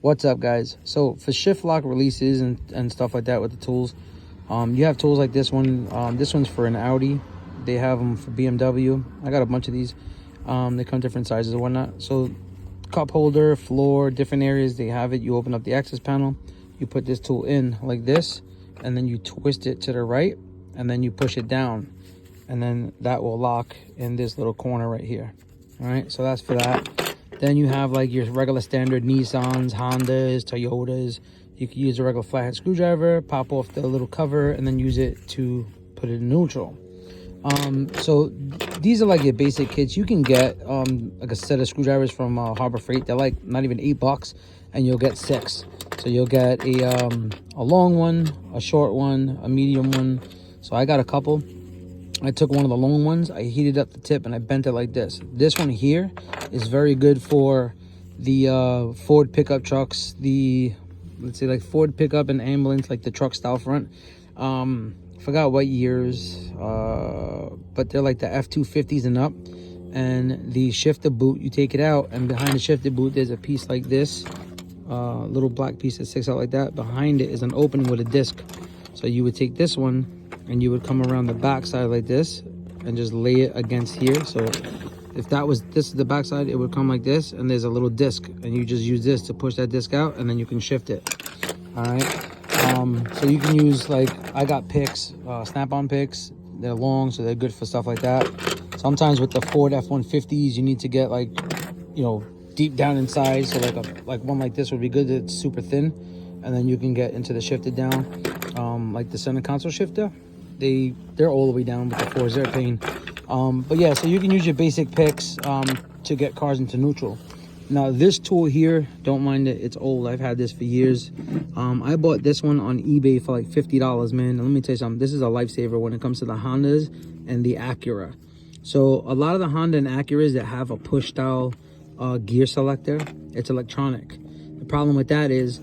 What's up, guys? So for shift lock releases and stuff like that with the tools, you have tools like this one. This one's for an Audi. They have them for BMW. I got a bunch of these. They come different sizes and whatnot. So cup holder, floor, different areas, they have it. You open up the access panel, you put this tool in like this, and then you twist it to the right, and then you push it down, and then that will lock in this little corner right here. All right, so that's for that. Then you have like your regular standard Nissans, Hondas, Toyotas. You can use a regular flathead screwdriver, pop off the little cover, and then use it to put it in neutral. So these are like your basic kits. You can get like a set of screwdrivers from Harbor Freight. They're like not even $8, and you'll get 6. So you'll get a long one, a short one, a medium one. So I got a couple. I took one of the long ones, I heated up the tip, and I bent it like this. This one here is very good for the Ford pickup trucks, the, let's say like Ford pickup and ambulance, like the truck style front. Forgot what years, but they're like the F-250s and up. And the shifter boot, you take it out, and behind the shifter boot there's a piece like this, little black piece that sticks out like that. Behind it is an opening with a disc. So you would take this one and you would come around the back side like this and just lay it against here. So if this is the back side, it would come like this, and there's a little disc, and you just use this to push that disc out, and then you can shift it. All right. So you can use, like, I got picks, snap-on picks. They're long, so they're good for stuff like that. Sometimes with the Ford F-150s, you need to get, like, you know, deep down inside. So like one like this would be good. It's super thin, and then you can get into the shifter down, like the center console shifter. They're all the way down, but the Fords, they're a pain. But yeah, so you can use your basic picks to get cars into neutral. Now this tool here, don't mind it, it's old. I've had this for years. I bought this one on eBay for like $50, man. And let me tell you something, this is a lifesaver when it comes to the Hondas and the Acura. So a lot of the Honda and Acuras that have a push style gear selector, it's electronic. The problem with that is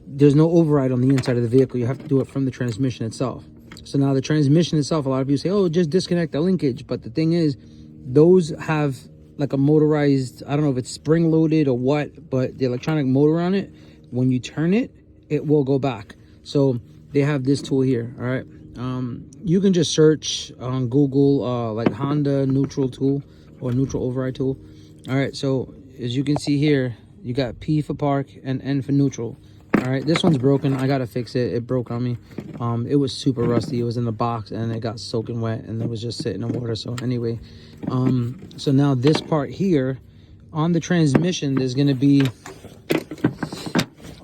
there's no override on the inside of the vehicle. You have to do it from the transmission itself. So now the transmission itself, a lot of people say, oh, just disconnect the linkage. But the thing is, those have like a motorized, I don't know if it's spring loaded or what, but the electronic motor on it, when you turn it, it will go back. So they have this tool here, all right? You can just search on Google like Honda neutral tool or neutral override tool. All right, so as you can see here, you got P for park and N for neutral. All right, this one's broken. I gotta fix it. It broke on me. It was super rusty. It was in the box and it got soaking wet, and it was just sitting in water. So anyway, so now this part here on the transmission, there's gonna be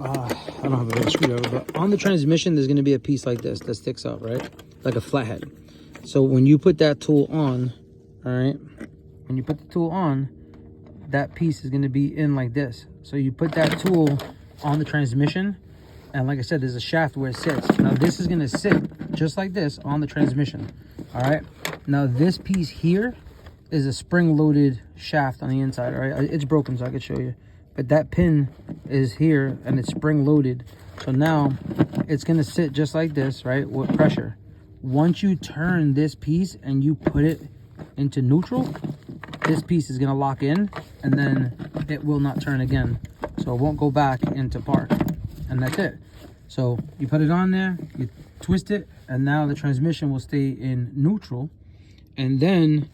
I don't have a big screwdriver, but on the transmission there's gonna be a piece like this that sticks out, right, like a flathead. So when you put that tool on, all right, when you put the tool on, that piece is gonna be in like this. So you put that tool on the transmission, and like I said, there's a shaft where it sits. Now this is gonna sit just like this on the transmission. All right, now this piece here is a spring loaded shaft on the inside. All right, it's broken, so I could show you, but that pin is here and it's spring loaded. So now it's gonna sit just like this, right, with pressure. Once you turn this piece and you put it into neutral, this piece is gonna lock in, and then it will not turn again. So it won't go back into park, and that's it. So you put it on there, you twist it, and now the transmission will stay in neutral. And then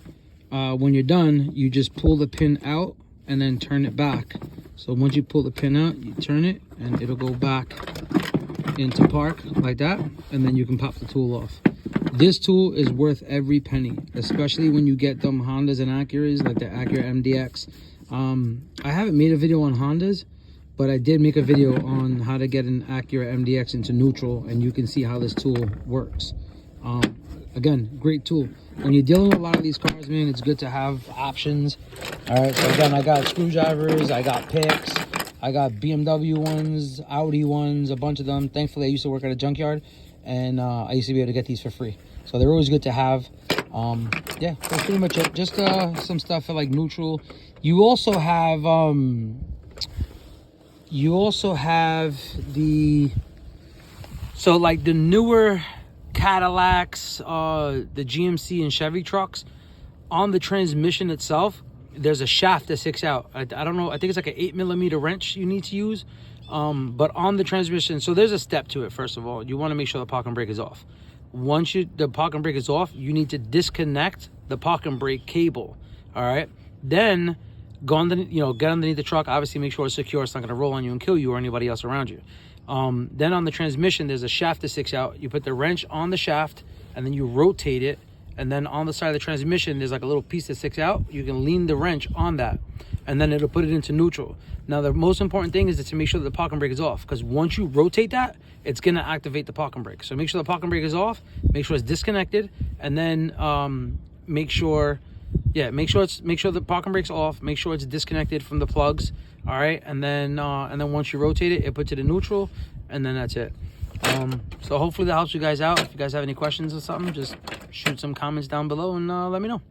when you're done, you just pull the pin out and then turn it back. So once you pull the pin out, you turn it, and it'll go back into park like that, and then you can pop the tool off. This tool is worth every penny, especially when you get them Hondas and Acuras, like the Acura MDX. I haven't made a video on Hondas, but I did make a video on how to get an Acura MDX into neutral, and you can see how this tool works. Again, great tool. When you're dealing with a lot of these cars, man, it's good to have options. All right, so again, I got screwdrivers, I got picks, I got BMW ones, Audi ones, a bunch of them. Thankfully, I used to work at a junkyard, and I used to be able to get these for free. So they're always good to have. Yeah, that's pretty much it. Just some stuff for like neutral. You also have the, so like the newer Cadillacs, the GMC and Chevy trucks, on the transmission itself, there's a shaft that sticks out. I don't know, I think it's like an 8mm wrench you need to use. But on the transmission, so there's a step to it. First of all, you want to make sure the parking brake is off. Once the parking brake is off, you need to disconnect the parking brake cable. All right, then go under, get underneath the truck. Obviously, make sure it's secure. It's not going to roll on you and kill you or anybody else around you. Then on the transmission, there's a shaft that sticks out. You put the wrench on the shaft, and then you rotate it. And then on the side of the transmission, there's like a little piece that sticks out. You can lean the wrench on that, and then it'll put it into neutral. Now, the most important thing is to make sure that the parking brake is off, because once you rotate that, it's going to activate the parking brake. So make sure the parking brake is off, make sure it's disconnected, and then make sure the parking brake's off, make sure it's disconnected from the plugs. All right, and then once you rotate it, it puts it in neutral, and then that's it. So hopefully that helps you guys out. If you guys have any questions or something, just shoot some comments down below and let me know.